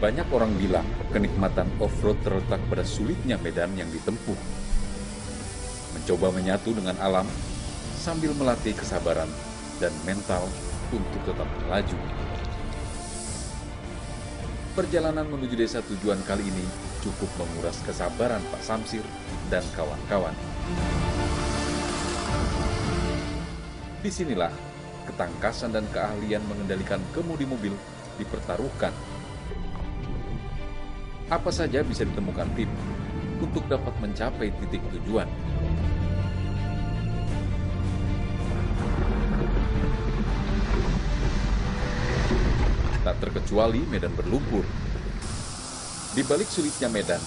Banyak orang bilang kenikmatan off-road terletak pada sulitnya medan yang ditempuh. Mencoba menyatu dengan alam sambil melatih kesabaran dan mental untuk tetap melaju. Perjalanan menuju desa tujuan kali ini cukup menguras kesabaran Pak Samsir dan kawan-kawan. Disinilah ketangkasan dan keahlian mengendalikan kemudi mobil dipertaruhkan. Apa saja bisa ditemukan tim untuk dapat mencapai titik tujuan. Tak terkecuali medan berlumpur. Di balik sulitnya medan,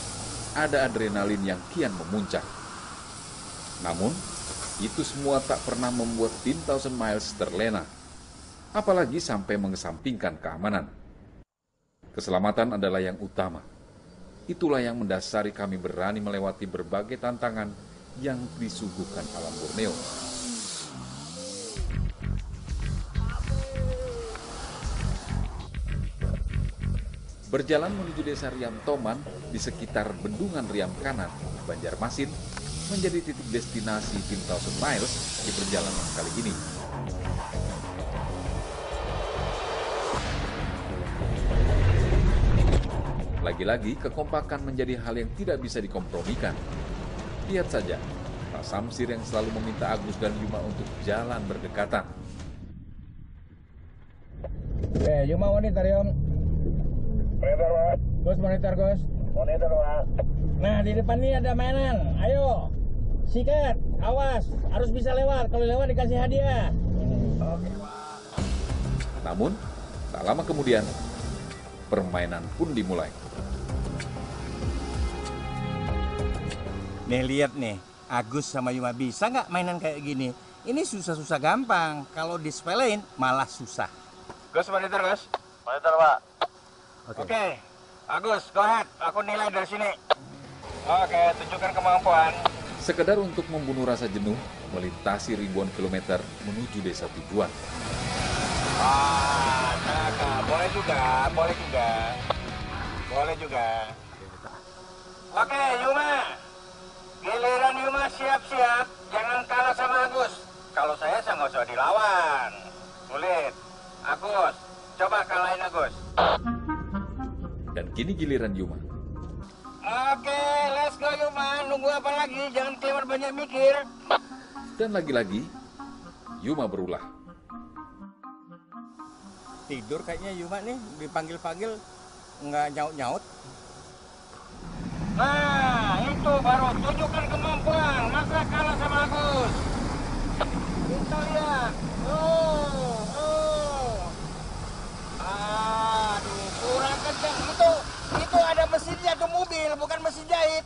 ada adrenalin yang kian memuncak. Namun, itu semua tak pernah membuat tim 1000 Miles terlena. Apalagi sampai mengesampingkan keamanan. Keselamatan adalah yang utama. Itulah yang mendasari kami berani melewati berbagai tantangan yang disuguhkan alam Borneo. Berjalan menuju desa Riam Toman di sekitar bendungan Riam Kanan, Banjarmasin, menjadi titik destinasi tim 1000 Miles di perjalanan kali ini. Lagi-lagi, kekompakan menjadi hal yang tidak bisa dikompromikan. Lihat saja, Pak Samsir yang selalu meminta Agus dan Yuma untuk jalan berdekatan. Yuma monitor, Yum. Monitor, Pak. Gus monitor, Gus. Monitor, Pak. Nah, di depan ini ada mainan. Ayo, sikat, awas, harus bisa lewat. Kalau lewat dikasih hadiah. Oke, Pak. Namun, tak lama kemudian, permainan pun dimulai. Nih lihat nih, Agus sama Yuma bisa nggak mainan kayak gini? Ini susah-susah gampang, kalau disepelein malah susah. Gus, monitor, Gus. Monitor, Pak. Oke, Agus, go ahead. Aku nilai dari sini. Oke, tunjukkan kemampuan. Sekedar untuk membunuh rasa jenuh, melintasi ribuan kilometer menuju desa tujuan. Cakep. Boleh juga, boleh juga. Boleh juga. Oke, Yuma. Giliran Yuma siap-siap. Jangan kalah sama Agus. Kalau saya nggak usah dilawan. Sulit. Agus, coba kalahin Agus. Dan kini giliran Yuma. Oke, let's go Yuma. Nunggu apa lagi? Jangan keluar banyak mikir. Dan lagi-lagi, Yuma berulah. Tidur kayaknya Yuma nih, dipanggil-panggil nggak nyaut-nyaut. Nah, itu baru tunjukkan kemampuan. Masa kalah sama Agus? Itu lihat. Aduh, kurang kencang. Itu ada mesinnya tuh mobil, bukan mesin jahit.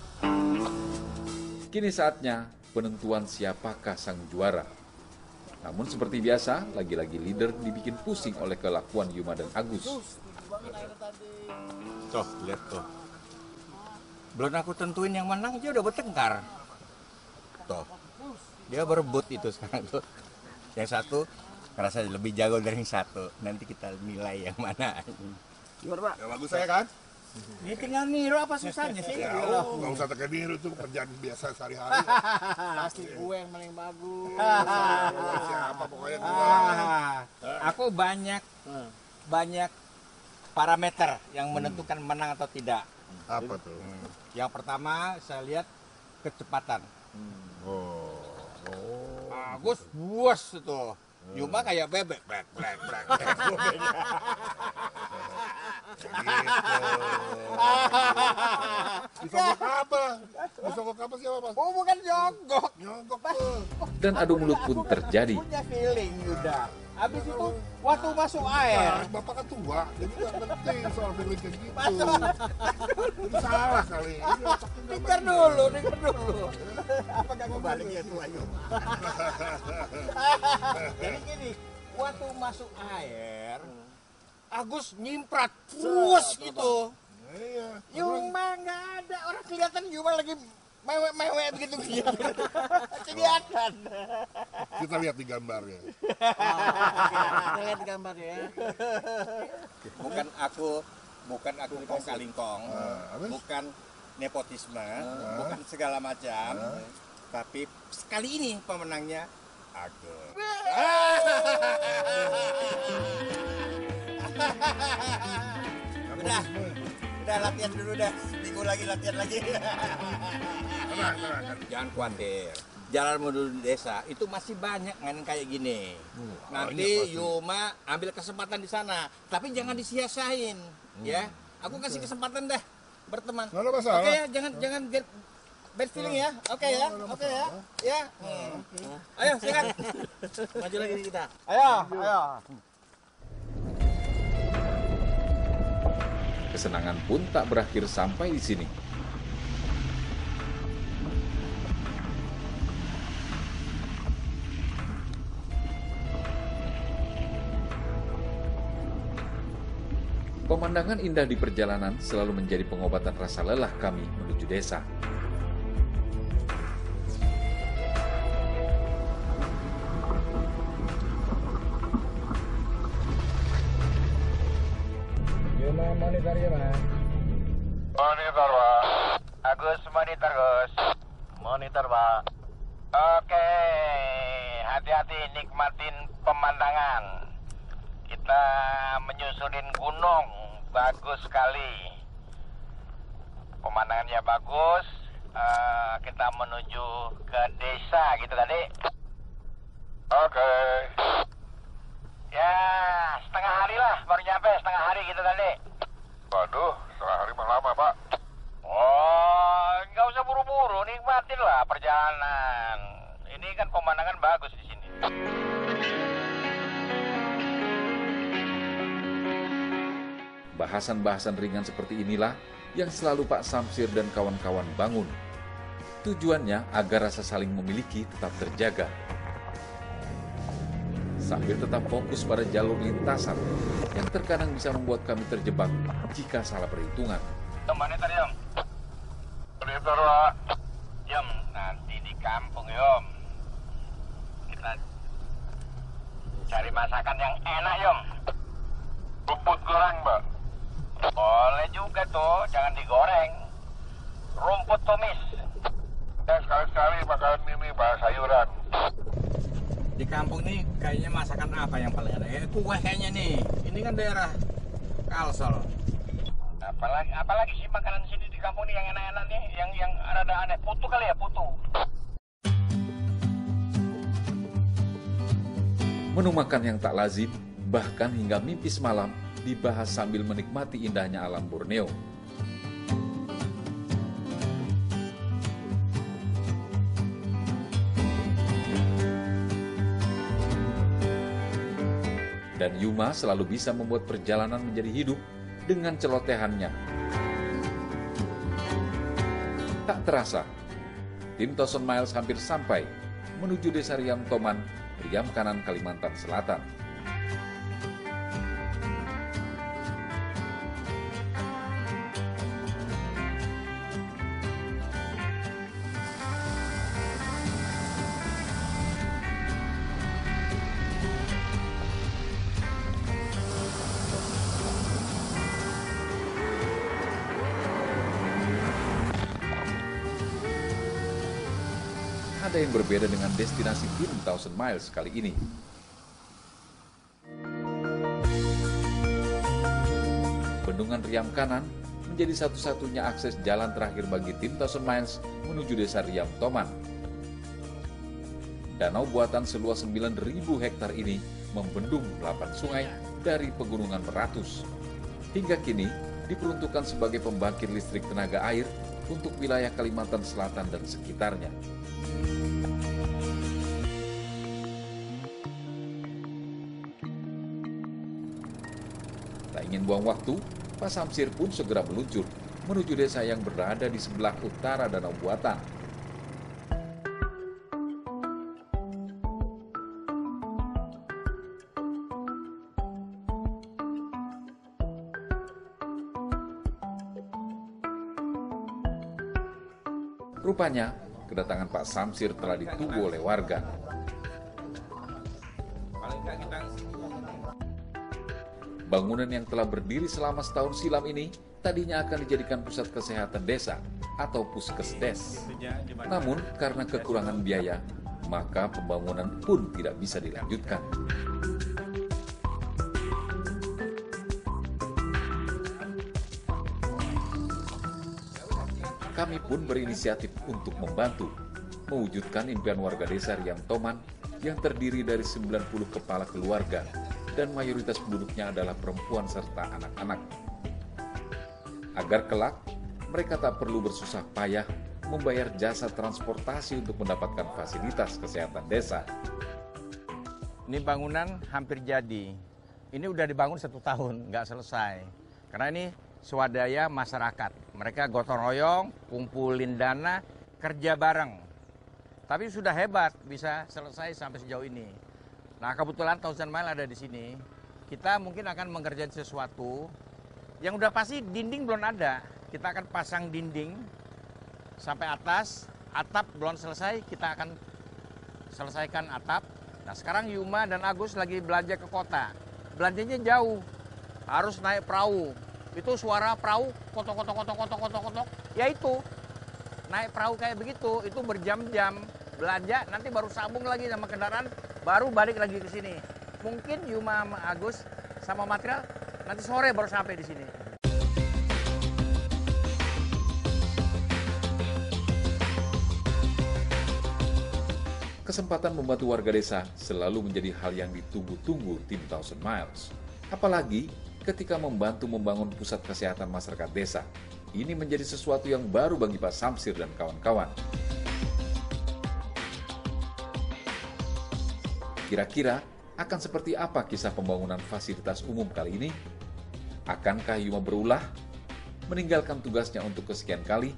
Kini saatnya penentuan siapakah sang juara. Namun seperti biasa, lagi-lagi leader dibikin pusing oleh kelakuan Yuma dan Agus. Tuh, lihat tuh. Belum aku tentuin yang menang aja udah bertengkar. Tuh, dia berebut itu sekarang tuh. Yang satu ngerasa lebih jago dari yang satu. Nanti kita nilai yang mana. Gimana, Pak? Ya bagus saya kan? Ini tinggal niru apa susahnya sih? Ya, nggak usah pakai niru itu kerjaan biasa sehari-hari. Pasti gue yang paling bagus. Siapa pokoknya gue. Aku banyak parameter yang menentukan menang atau tidak. Apa tuh? Yang pertama saya lihat kecepatan. Agus buas itu. Yuma kayak bebek, brek. Disogok apa? Disogok apa siapa, Mas? Oh, bukan jogok. Nyogok tuh. Dan adu mulut pun terjadi. Punya feeling udah. Habis itu waktu masuk air. Nah, Bapak kan tua, jadi nggak ngerti soal feeling kayak gitu. Itu salah kali. Ini otaknya nggak Dengar bener. dulu. Apa gak kebalik ya tua Yuma? Jadi gini, waktu masuk air, Agus nyimprat, puas gitu. Iya. Yuma nggak ada, orang kelihatan Yuma lagi mewek begitu kelihatan. Kita lihat di gambarnya. Kita lihat gambar ya. Bukan aku bukan aku kongkalingkong, habis? bukan nepotisme, bukan segala macam, tapi sekali ini pemenangnya Agus. Udah latihan dulu dah, minggu lagi latihan lagi. Jangan khawatir. Jalan menuju desa itu masih banyak kan kayak gini. Nanti Yuma ambil kesempatan di sana, tapi jangan disia-siain, ya. Aku kasih kesempatan dah berteman. Nggak ada masalah. Oke ya, jangan bad feeling ya. Oke ya, oke ya. Ya. Ayo silakan. Maju lagi nih kita. Ayo. Kesenangan pun tak berakhir sampai di sini. Pemandangan indah di perjalanan selalu menjadi pengobatan rasa lelah kami menuju desa. Yuma monitor Yuma. Monitor, Pak. Agus monitor, Gus. Monitor, Pak. Oke, hati-hati nikmatin pemandangan. Kita menyusurin gunung, bagus sekali. Pemandangannya bagus. Kita menuju ke desa gitu tadi. Oke. Ya, setengah hari lah, baru nyampe setengah hari gitu tadi. Waduh, setengah hari mah lama, Pak. Oh, nggak usah buru-buru, nikmatin lah perjalanan. Ini kan pemandangan bagus di sini. Bahasan-bahasan ringan seperti inilah yang selalu Pak Samsir dan kawan-kawan bangun. Tujuannya agar rasa saling memiliki tetap terjaga. Sambil tetap fokus pada jalur lintasan yang terkadang bisa membuat kami terjebak jika salah perhitungan. Monitor, Yom. Monitor, Pak. Yom, nanti di kampung, Yom. Kita cari masakan yang enak, Yom. Rumput goreng, Mbak. Boleh juga tuh, jangan digoreng. Rumput tumis. Ya, sekali-sekali makan ini, Pak, sayuran. Di kampung nih kayaknya masakan apa yang paling enak? Kue kayaknya nih. Ini kan daerah Kalsel. Apalagi sih makanan sini di kampung nih yang enak-enak nih, yang rada aneh. Putu kali ya, putu. Menu makan yang tak lazim, bahkan hingga mimpi semalam, dibahas sambil menikmati indahnya alam Borneo. Dan Yuma selalu bisa membuat perjalanan menjadi hidup dengan celotehannya. Tak terasa, tim 1000 Miles hampir sampai menuju desa Riam Toman, Riam Kanan, Kalimantan Selatan. Ada yang berbeda dengan destinasi tim 1000 Miles kali ini. Bendungan Riam Kanan menjadi satu-satunya akses jalan terakhir bagi tim 1000 Miles menuju desa Riam Toman. Danau buatan seluas 9.000 hektar ini membendung 8 sungai dari pegunungan Meratus. Hingga kini diperuntukkan sebagai pembangkit listrik tenaga air untuk wilayah Kalimantan Selatan dan sekitarnya. Tak ingin buang waktu, Pak Samsir pun segera meluncur menuju desa yang berada di sebelah utara Danau Buatan. Rupanya, kedatangan Pak Samsir telah ditunggu oleh warga. Bangunan yang telah berdiri selama setahun silam ini tadinya akan dijadikan pusat kesehatan desa atau puskesdes. Namun karena kekurangan biaya, maka pembangunan pun tidak bisa dilanjutkan. Kami pun berinisiatif untuk membantu mewujudkan impian warga desa Riam Toman yang terdiri dari 90 kepala keluarga dan mayoritas penduduknya adalah perempuan serta anak-anak. Agar kelak, mereka tak perlu bersusah payah membayar jasa transportasi untuk mendapatkan fasilitas kesehatan desa. Ini bangunan hampir jadi. Ini udah dibangun 1 tahun, nggak selesai. Karena ini swadaya masyarakat. Mereka gotong royong, kumpulin dana, kerja bareng. Tapi sudah hebat, bisa selesai sampai sejauh ini. Nah, kebetulan Thousand Mile ada di sini. Kita mungkin akan mengerjakan sesuatu yang udah pasti dinding belum ada. Kita akan pasang dinding sampai atas, atap belum selesai, kita akan selesaikan atap. Nah, sekarang Yuma dan Agus lagi belanja ke kota. Belanjanya jauh, harus naik perahu. Itu suara perahu, kotok. Ya itu, naik perahu kayak begitu, itu berjam-jam. Belanja, nanti baru sambung lagi sama kendaraan, baru balik lagi ke sini. Mungkin Yuma sama Agus sama material, nanti sore baru sampai di sini. Kesempatan membantu warga desa selalu menjadi hal yang ditunggu-tunggu tim Thousand Miles. Apalagi ketika membantu membangun pusat kesehatan masyarakat desa. Ini menjadi sesuatu yang baru bagi Pak Samsir dan kawan-kawan. Kira-kira akan seperti apa kisah pembangunan fasilitas umum kali ini? Akankah Yuma berulah, meninggalkan tugasnya untuk kesekian kali?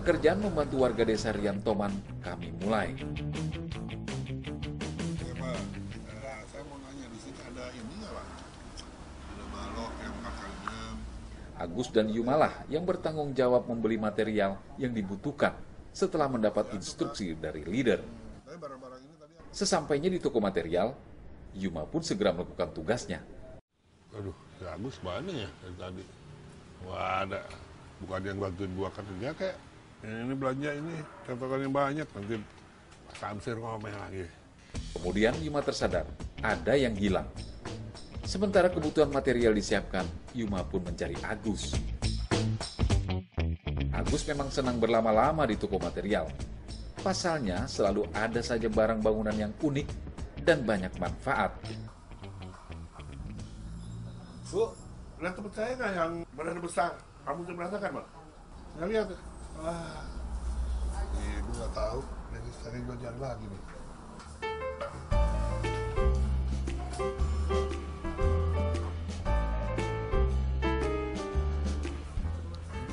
Pekerjaan membantu warga desa Riam Toman kami mulai. Ya Pak, saya mau nanya di sini ada ini nggak Pak? Ada balok yang makannya. Agus dan Yumalah yang bertanggung jawab membeli material yang dibutuhkan setelah mendapat instruksi dari leader. Tapi barang-barang ini tadi. Sesampainya di toko material, Yuma pun segera melakukan tugasnya. Aduh, ya Agus mana ya dari tadi? Wah ada, bukan yang bantuin gua kerja kayak. Ini belanja ini, contohkan yang banyak, nanti Pak Samsir ngomel lagi. Kemudian Yuma tersadar, ada yang hilang. Sementara kebutuhan material disiapkan, Yuma pun mencari Agus. Agus memang senang berlama-lama di toko material. Pasalnya selalu ada saja barang bangunan yang unik dan banyak manfaat. Bu, lihat tempat saya nggak yang badan besar? Kamu udah merasakan, Bang? Nggak lihat? Wah, gue nggak tahu. Ini sering gue jalan lagi nih.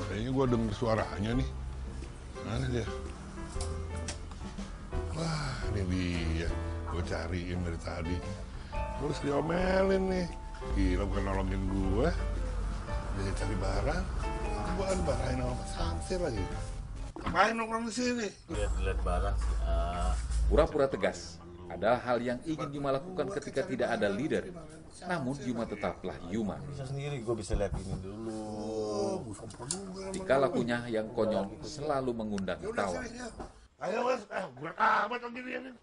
Kayaknya gue denger suaranya nih. Mana dia? Wah, ini dia. Gue cariin dari tadi. Terus diomelin nih. Gila, bukan nolongin gue. Dia cari barang. Gue kan barahin sama Pak Samsir lagi. Ngapain nongkrong di sini? Lihat barang sih. Pura-pura tegas, ada hal yang ingin Yuma lakukan ketika tidak ada leader. Namun Yuma tetaplah Yuma. Bisa sendiri, gue bisa lihat ini dulu. Tingkah lakunya yang konyol selalu mengundang tawa. Ayo mas, berat amat lagi dia nih.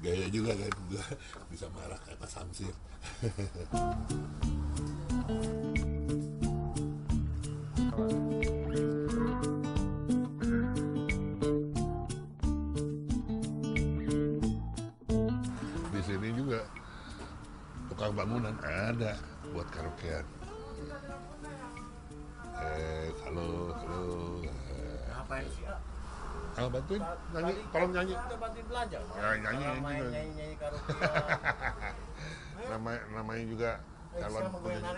Gaya juga kan, gue bisa marah kayak Pak Samsir. Di sini juga tukang bangunan ada buat karaokean. Halo. Ngapain sih? Kalau bantuin nyanyi, tolong nyanyi. Udah bantuin belanja. Ya, nyanyi karaoke. namanya juga calon penyanyi.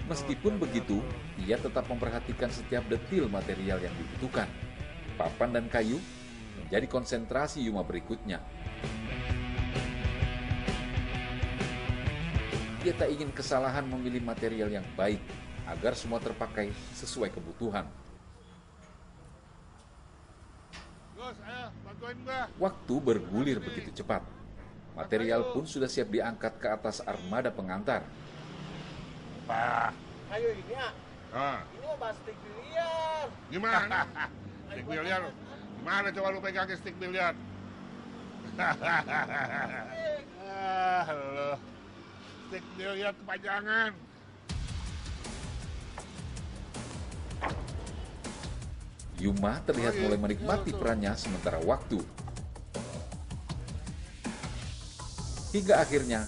Meskipun begitu, ia tetap memperhatikan setiap detil material yang dibutuhkan. Papan dan kayu menjadi konsentrasi Yuma berikutnya. Ia tak ingin kesalahan memilih material yang baik agar semua terpakai sesuai kebutuhan. Gus, ayo bantuin gua. Waktu bergulir begitu cepat. Material pun sudah siap diangkat ke atas armada pengantar. Pak. Ayo ini ya. Ah, Ini mau bahas stick biliar. gimana? Stick biliar. Gimana coba lu pegang stick biliar? Lo. Stick biliar kepanjangan. Yuma terlihat mulai menikmati perannya sementara waktu. Hingga akhirnya,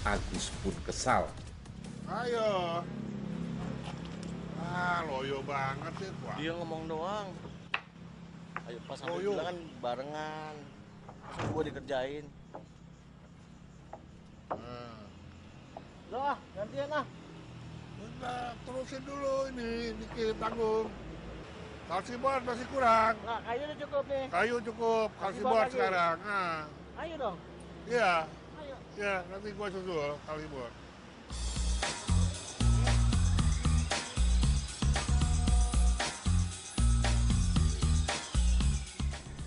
Agus pun kesal. Ayo. Loyo banget sih. Wah. Dia ngomong doang. Ayo pas sampai Loyo. bilang kan barengan. Masa gua dikerjain. Nah. Lo ah, gantian ah. Bentar, terusin dulu ini, dikit tanggung. Kalsi board masih kurang. Nah, kayu udah cukup nih. Kayu cukup, kalsi Kalsi board board lagi. sekarang. Nah, Ayo dong. iya. Ayo. Ya, nanti gua susul kalsi board.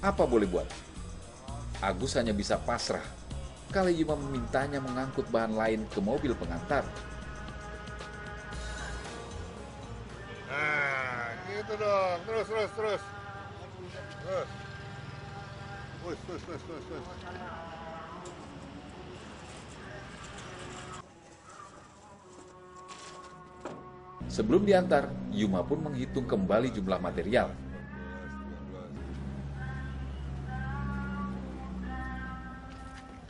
Apa boleh buat? Agus hanya bisa pasrah kalau Yuma memintanya mengangkut bahan lain ke mobil pengantar. Nah, gitu dong. Terus. Terus. Terus. Sebelum diantar, Yuma pun menghitung kembali jumlah material.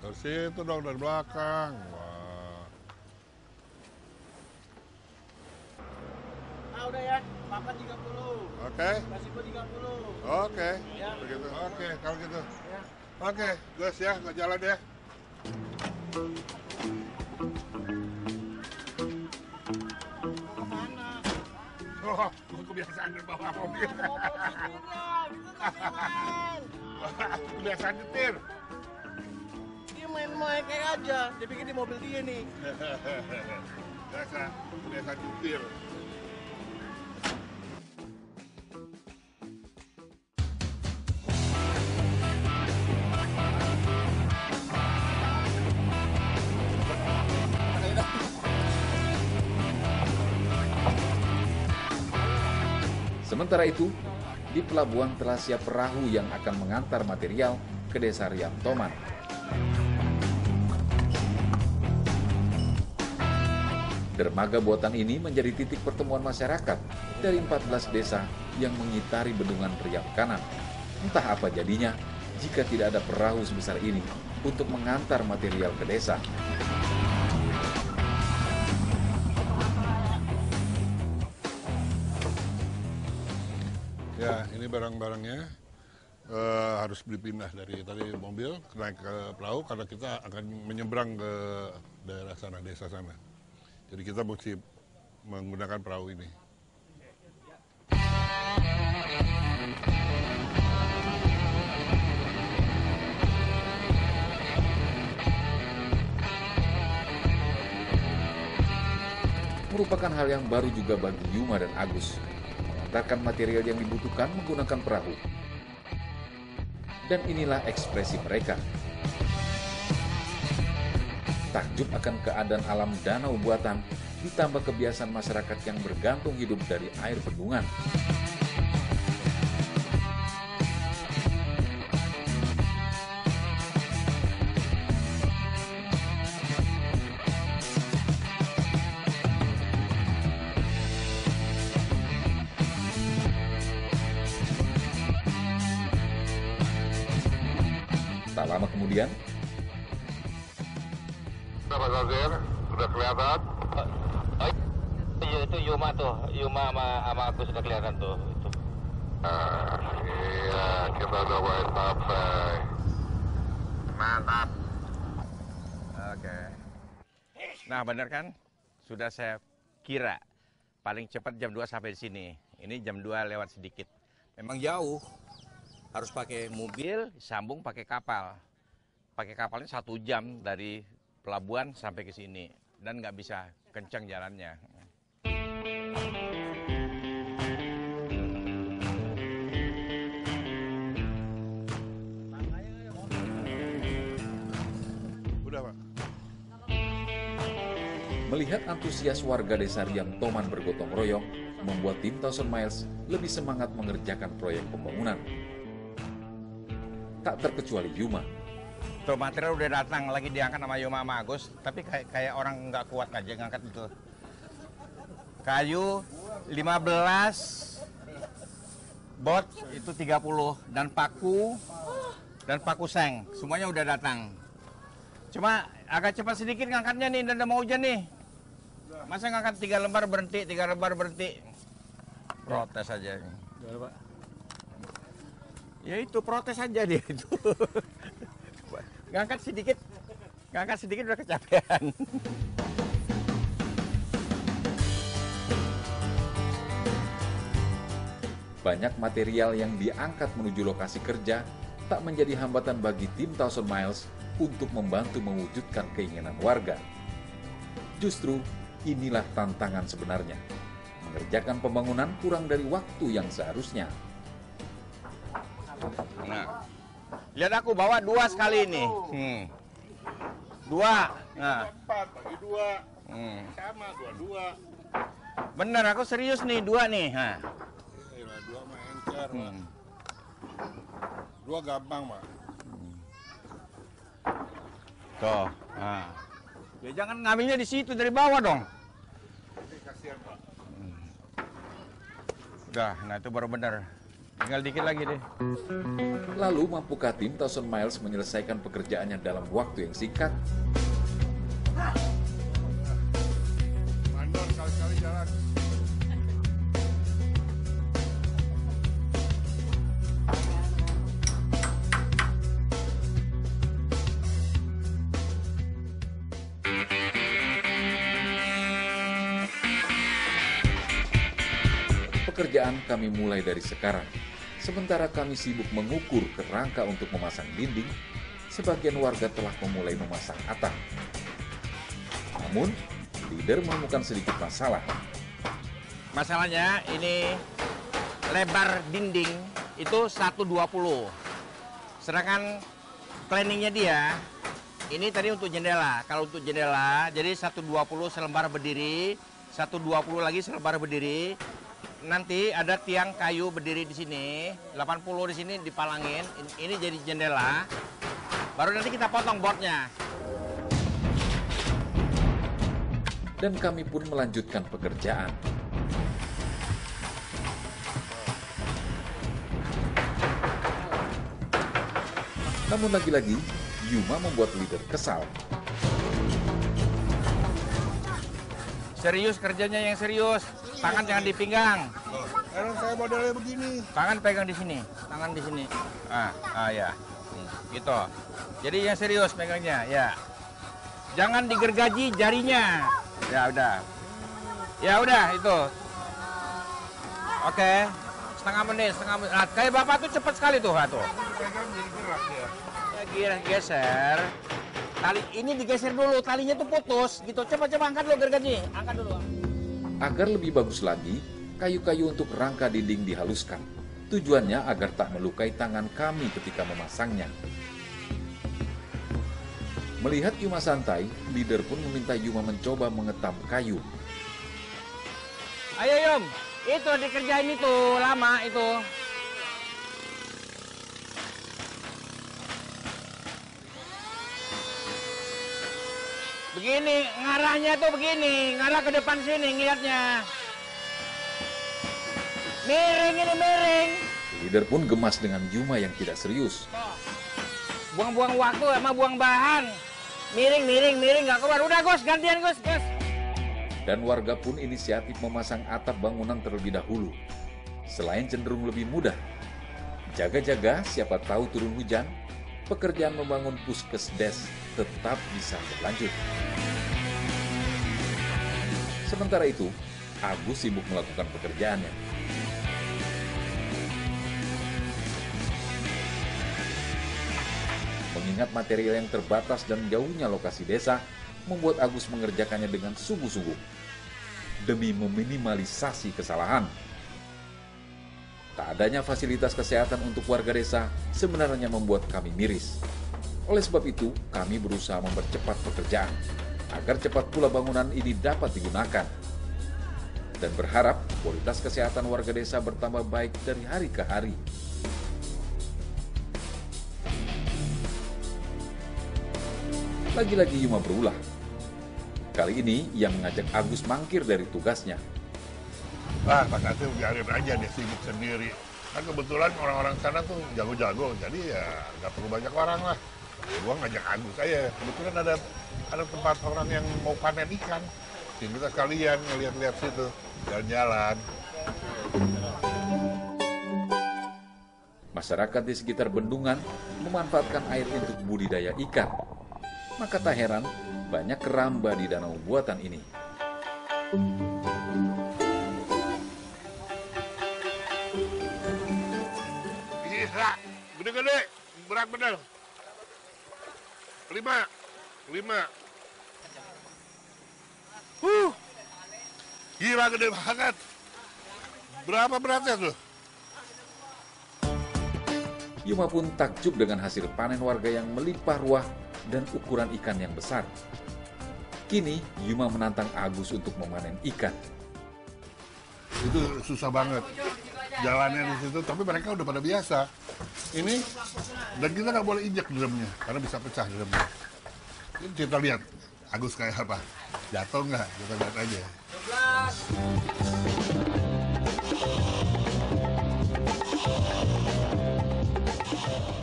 Dari situ dong, dari belakang. Wah. Ah, udah ya. Makan 30. Oke. Kasih gua 30. Oke. Ya. Begitu. Oke, kalau gitu. Ya. Oke, Gus ya, nggak jalan ya. Kemana? Oh, gua kebiasaan bawa mobil. Mau posisinya, gitu kan main. Kebiasaan nyetir. Dia main-main kayak aja. Dia pikir di mobil dia nih. Kebiasaan nyetir. Sementara itu, di pelabuhan telah siap perahu yang akan mengantar material ke desa Riamtoman. Dermaga buatan ini menjadi titik pertemuan masyarakat dari 14 desa yang mengitari bendungan Riam Kanan. Entah apa jadinya jika tidak ada perahu sebesar ini untuk mengantar material ke desa. Ya, ini barang-barangnya harus dipindah dari tadi mobil naik ke perahu karena kita akan menyeberang ke daerah sana, desa sana. Jadi kita mesti menggunakan perahu ini. Merupakan hal yang baru juga bagi Yuma dan Agus, mengantarkan material yang dibutuhkan menggunakan perahu. Dan inilah ekspresi mereka. Takjub akan keadaan alam danau buatan, ditambah kebiasaan masyarakat yang bergantung hidup dari air bendungan. Tak lama kemudian, Pak Zazir, sudah kelihatan? Iya, itu Yuma tuh. Yuma sama aku sudah kelihatan tuh. Itu. Iya, kita udah mulai sampai. Mantap. Oke. Nah, benar kan? Sudah saya kira paling cepat jam 2 sampai di sini. Ini jam 2 lewat sedikit. Memang jauh, harus pakai mobil, sambung pakai kapal. Pakai kapalnya 1 jam dari pelabuhan sampai ke sini. Dan nggak bisa kencang jalannya. Udah, Pak. Melihat antusias warga desa Riam Toman bergotong royong, membuat tim Thousand Miles lebih semangat mengerjakan proyek pembangunan. Tak terkecuali Yuma. Tuh material udah datang, lagi diangkat sama Yuma sama Agus, tapi kayak orang nggak kuat aja ngangkat itu. Kayu 15, bot itu 30, dan paku seng, semuanya udah datang. Cuma agak cepat sedikit ngangkatnya nih, dan udah mau hujan nih. Masa ngangkat 3 lembar berhenti, 3 lembar berhenti. Protes aja. Ya itu protes aja dia itu. Ngangkat sedikit udah kecapean. Banyak material yang diangkat menuju lokasi kerja tak menjadi hambatan bagi tim Thousand Miles untuk membantu mewujudkan keinginan warga. Justru inilah tantangan sebenarnya, mengerjakan pembangunan kurang dari waktu yang seharusnya. Nah, lihat aku bawa 2 sekali ini. 2. Nah. 4 bagi 2. Sama 2. Bener, aku serius nih 2 nih. Nah. 2 mah encer, Pak. 2 gampang, Pak. Tuh. Nah. Ya jangan ngambilnya di situ, dari bawah dong. Kasihan, Pak. Udah, nah itu baru bener. Tinggal dikit lagi deh. Lalu mampukah tim Thousand Miles menyelesaikan pekerjaannya dalam waktu yang singkat? Mandor kali-kali jalan. Pekerjaan kami mulai dari sekarang. Sementara kami sibuk mengukur kerangka untuk memasang dinding, sebagian warga telah memulai memasang atap. Namun, leader menemukan sedikit masalah. Masalahnya ini lebar dinding itu 120. Sedangkan planningnya dia, ini tadi untuk jendela. Kalau untuk jendela, jadi 120 selembar berdiri, 120 lagi selembar berdiri. Nanti ada tiang kayu berdiri di sini, 80 di sini dipalangin, ini jadi jendela. Baru nanti kita potong boardnya. Dan kami pun melanjutkan pekerjaan. Namun lagi-lagi, Yuma membuat leader kesal. Serius kerjanya yang serius, tangan jangan di pinggang. Sekarang saya modelnya begini. Tangan pegang di sini, tangan di sini. Ya, gitu. Jadi yang serius pegangnya, ya. Jangan digergaji jarinya. Ya udah itu. Oke, setengah menit. Nah, kayak bapak tuh cepat sekali tuh, tuh. Pegang jadi gerak ya. Ya geser. Tali ini digeser dulu, talinya tuh putus gitu. Coba angkat dulu gergaji, angkat dulu. Agar lebih bagus lagi, kayu-kayu untuk rangka dinding dihaluskan. Tujuannya agar tak melukai tangan kami ketika memasangnya. Melihat Yuma santai, leader pun meminta Yuma mencoba mengetam kayu. Ayo Yum, itu dikerjain itu, lama itu. Begini, ngarahnya tuh begini, ngarah ke depan sini ngeliatnya. Miring ini, miring. Leader pun gemas dengan Yuma yang tidak serius. Buang-buang waktu sama buang bahan. Miring, nggak keluar. Udah Gus, gantian Gus. Dan warga pun inisiatif memasang atap bangunan terlebih dahulu. Selain cenderung lebih mudah, jaga-jaga siapa tahu turun hujan, pekerjaan membangun puskesdes tetap bisa berlanjut. Sementara itu, Agus sibuk melakukan pekerjaannya. Mengingat material yang terbatas dan jauhnya lokasi desa, membuat Agus mengerjakannya dengan sungguh-sungguh demi meminimalisasi kesalahan. Tak adanya fasilitas kesehatan untuk warga desa sebenarnya membuat kami miris. Oleh sebab itu, kami berusaha mempercepat pekerjaan agar cepat pula bangunan ini dapat digunakan. Dan berharap kualitas kesehatan warga desa bertambah baik dari hari ke hari. Lagi-lagi Yuma berulah. Kali ini ia mengajak Agus mangkir dari tugasnya. Pak Kasih biarin aja dia sibuk sendiri. Kan kebetulan orang-orang sana tuh jago-jago, jadi ya nggak perlu banyak orang lah. Gua ngajak Agus aja. Kebetulan ada tempat orang yang mau panen ikan. Jadi kita sekalian ngeliat-liat situ, jalan-jalan. Masyarakat di sekitar bendungan memanfaatkan air untuk budidaya ikan. Maka tak heran banyak keramba di danau buatan ini. Bisa, gede-gede, berat bener. 5. Gila gede banget. Berapa beratnya tuh? Yuma pun takjub dengan hasil panen warga yang melimpah ruah dan ukuran ikan yang besar. Kini Yuma menantang Agus untuk memanen ikan. Itu susah banget jalannya di situ, tapi mereka udah pada biasa. Ini dan kita nggak boleh injak drumnya karena bisa pecah drumnya. Ini kita lihat Agus kayak apa, jatuh nggak? Kita lihat aja.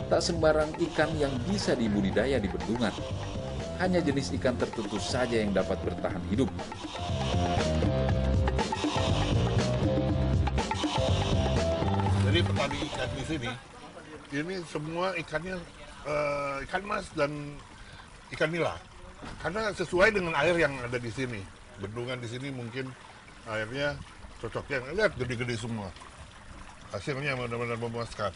Tak sembarang ikan yang bisa dibudidaya di bendungan. Hanya jenis ikan tertentu saja yang dapat bertahan hidup. Jadi petani ikan di sini, ini semua ikannya ikan mas dan ikan nila. Karena sesuai dengan air yang ada di sini. Bendungan di sini mungkin airnya cocoknya. Lihat gede-gede semua. Hasilnya benar-benar memuaskan.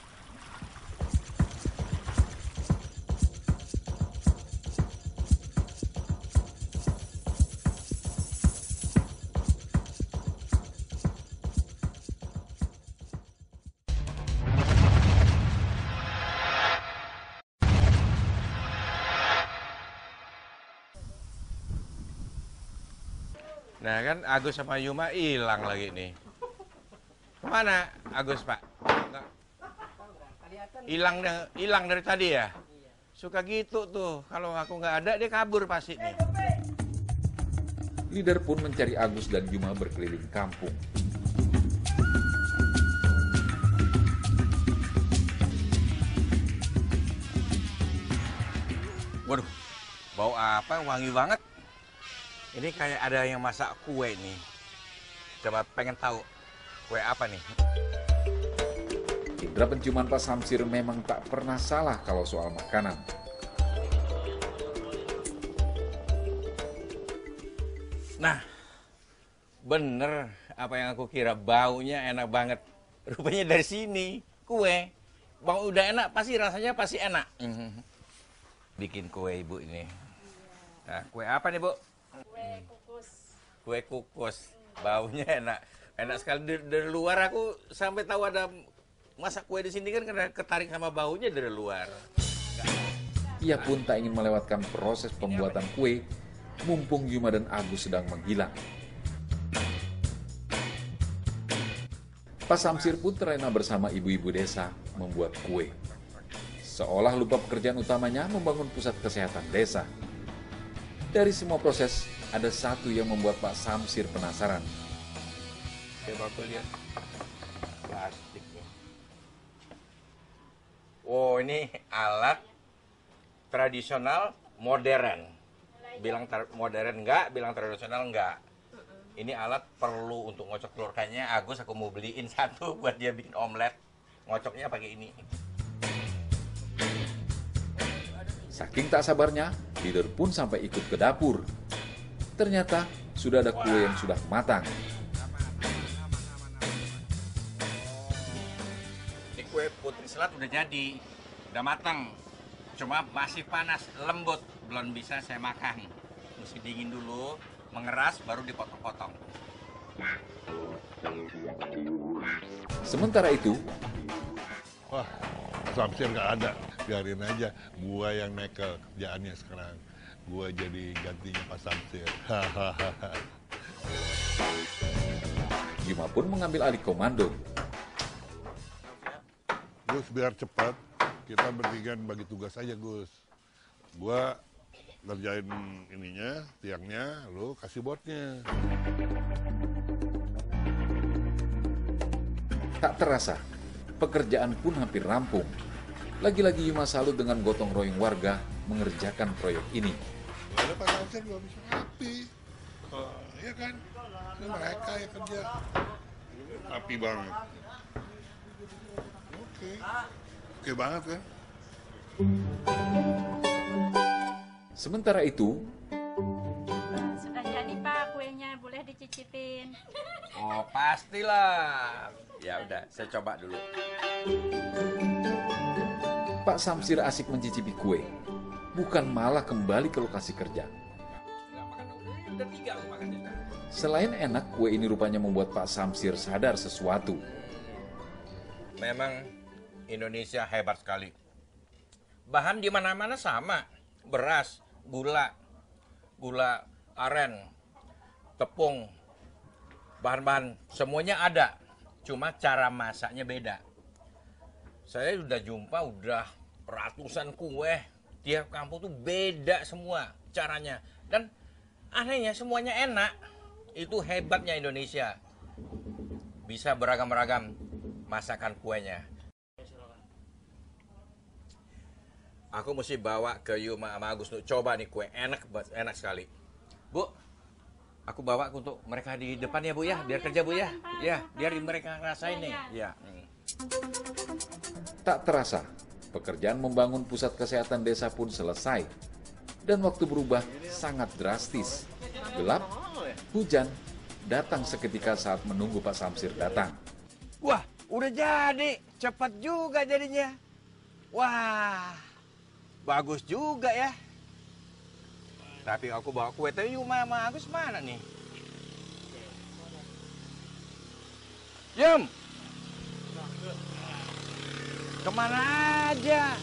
Nah kan Agus sama Yuma hilang lagi nih. Kemana Agus Pak? Hilang dari tadi ya? Suka gitu tuh, kalau aku nggak ada dia kabur pasti nih. Leader pun mencari Agus dan Yuma berkeliling kampung. Waduh, bau apa? Wangi banget. Ini kayak ada yang masak kue nih. Coba pengen tahu kue apa nih? Indra penciuman Pak Samsir memang tak pernah salah kalau soal makanan. Nah, bener apa yang aku kira, baunya enak banget. Rupanya dari sini, kue. Bau udah enak, pasti rasanya pasti enak. Bikin kue ibu ini. Nah, kue apa nih bu? Kue kukus, baunya enak, enak sekali. Dari luar aku sampai tahu ada masak kue di sini kan karena ketarik sama baunya dari luar. Ia pun tak ingin melewatkan proses pembuatan kue, mumpung Yuma dan Agus sedang menghilang. Pak Samsir pun terlena bersama ibu-ibu desa membuat kue. Seolah lupa pekerjaan utamanya membangun pusat kesehatan desa. Dari semua proses, ada satu yang membuat Pak Samsir penasaran. Coba aku lihat. Plastik nih. Oh, ini alat tradisional modern. Bilang modern enggak, bilang tradisional enggak. Ini alat perlu untuk ngocok telur. Kayaknya Agus aku mau beliin satu buat dia bikin omelet. Ngocoknya pakai ini. Saking tak sabarnya, leader pun sampai ikut ke dapur. Ternyata sudah ada kue yang sudah matang. selat udah jadi, udah matang. Cuma masih panas, lembut, belum bisa saya makan. Mesti dingin dulu, mengeras, baru dipotong-potong. Sementara itu, Wah, Samsir nggak ada, biarin aja. Gua yang nekel kerjaannya sekarang. Gua jadi gantinya Pak Samsir. Hahaha. Yuma pun mengambil alih komando. Gus, biar cepat, kita bertiga bagi tugas aja, Gus. Gua ngerjain ininya, tiangnya, lu kasih botnya. Tak terasa, pekerjaan pun hampir rampung. Lagi-lagi Yuma salut dengan gotong royong warga mengerjakan proyek ini. Ada Pak Samsir gua bisa rapi. Iya kan? Ini mereka yang kerja. Rapi banget. Oke banget kan? Sementara itu, Sudah jadi Pak kuenya, boleh dicicipin. Oh, pastilah. Ya udah, saya coba dulu. Pak Samsir asik mencicipi kue, bukan malah kembali ke lokasi kerja. Udah 3 aku makan ini. Selain enak, kue ini rupanya membuat Pak Samsir sadar sesuatu. Memang Indonesia hebat sekali. Bahan di mana-mana sama. Beras, gula aren, tepung, bahan-bahan semuanya ada. Cuma cara masaknya beda. Saya udah jumpa udah ratusan kue. Tiap kampung tuh beda semua caranya. Dan anehnya semuanya enak. Itu hebatnya Indonesia. Bisa beragam-ragam masakan kuenya. Aku mesti bawa ke Yuma sama Agus untuk coba nih kue. Enak sekali. Bu, aku bawa untuk mereka di depan ya Bu ya, biar kerja Bu ya. Ya, biar mereka rasain nih. Ya. Tak terasa, pekerjaan membangun pusat kesehatan desa pun selesai. Dan waktu berubah sangat drastis. Gelap, hujan, datang seketika saat menunggu Pak Samsir datang. Wah, udah jadi. Cepat juga jadinya. Wah, bagus juga ya. Tapi aku bawa kue tapi Yuma sama Agus mana nih? Yum! Kemana aja?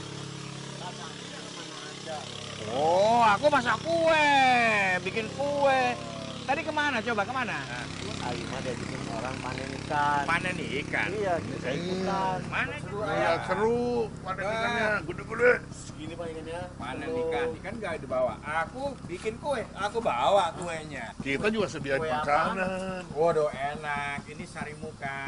Oh, aku masak kue, bikin kue. Tadi kemana? Coba kemana? Ayo mah dia bikin orang panen ikan. Panen ikan. Iya, saya ikutan. Mana? Ya seru, panen ikannya gede-gede. Gini Pak ikannya. Panen ikan nggak dibawa. Aku bikin kue, aku bawa kuenya. Kita juga sediain Kue makanan. Waduh enak. Ini Sarimuka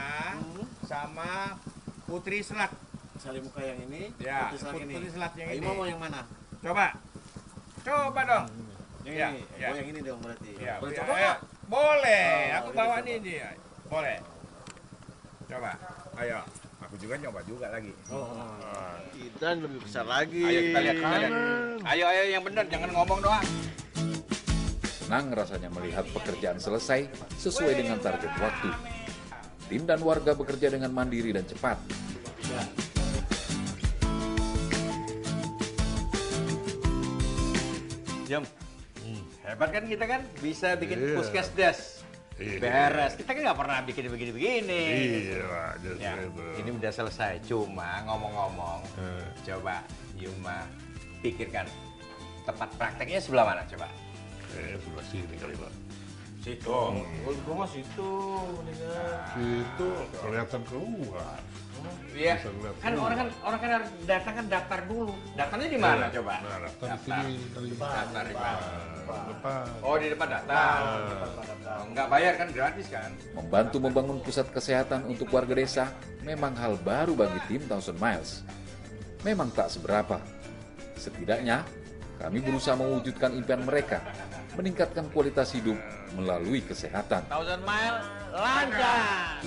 sama Putri Selat. Sarimuka yang ini, Ya, Putri Selat ini. Putri Selat yang Ayo ini. mau yang mana? Coba dong. Yang Ya, ini. ya. Oh, yang ini dong berarti. Ya, Boleh ya, coba ya. nggak? Boleh. Oh, Aku ini bawa coba. nih dia. Boleh. Coba. Ayo. Aku juga nyoba juga lagi. Kita lebih besar lagi. Ayo kita lihat. Ayo yang benar, jangan ngomong doang. Senang rasanya melihat pekerjaan selesai sesuai dengan target waktu. Tim dan warga bekerja dengan mandiri dan cepat. Jom. Hebat kan kita kan bisa bikin Iya. puskesdes. Iya. Beres. Kita kan nggak pernah bikin begini-begini. Iya, just Ya, gitu. ini udah selesai. Cuma ngomong-ngomong, coba Yuma pikirkan tempat prakteknya sebelah mana coba? Sebelah sini kali Pak. Situ. Oh, gua mah situ mendingan. Situ kelihatan keluar. Iya. Bisa ngeliat Kan keluar. orang kan harus datang kan daftar dulu. Daftarnya di mana coba? Nah, daftar di sini kali. Daftar di mana? Depan. Oh, di depan daftar. Oh, nggak bayar kan gratis kan? Membantu membangun pusat kesehatan untuk warga desa memang hal baru bagi tim Thousand Miles. Memang tak seberapa. Setidaknya, kami berusaha mewujudkan impian mereka, meningkatkan kualitas hidup melalui kesehatan. Thousand Mile lancar.